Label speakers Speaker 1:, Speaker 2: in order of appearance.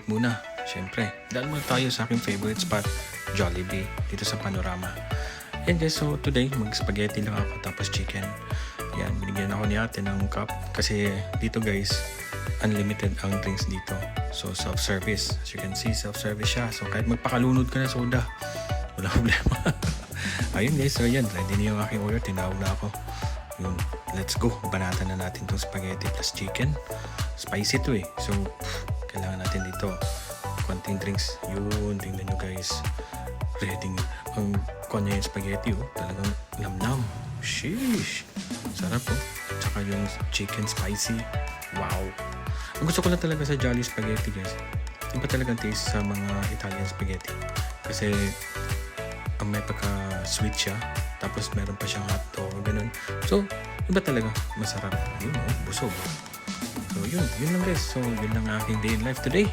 Speaker 1: muna, syempre, dahil muna tayo sa aking favorite spot, Jollibee, dito sa Panorama. And guys, so today, mag-spaghetti lang ako tapos chicken. Yan, binigyan ako ni ate ng cup kasi dito guys, unlimited ang drinks dito. So, self-service. As you can see, self-service siya. So, kahit magpakalunod ka na soda, wala problema. Ayun guys, so yan, ready na yung aking order. Tinawag na ako. Yun, let's go. Banatan na natin itong spaghetti plus chicken. Spicy to eh. So, kailangan natin dito konting drinks. Yun, tingnan nyo guys. Ready ang konya yung spaghetti oh. Talagang lamnam. Sheesh. Sarap oh. Tsaka yung chicken spicy. Wow. Ang gusto ko lang talaga sa Jolly Spaghetti guys, iba talagang taste sa mga Italian spaghetti. Kasi may pagka-sweet siya. Tapos meron pa siyang hotdog. Ganun. So, iba talaga. Masarap. Yun oh. Busog. So, yun lang guys. So, yun lang aking day in life today.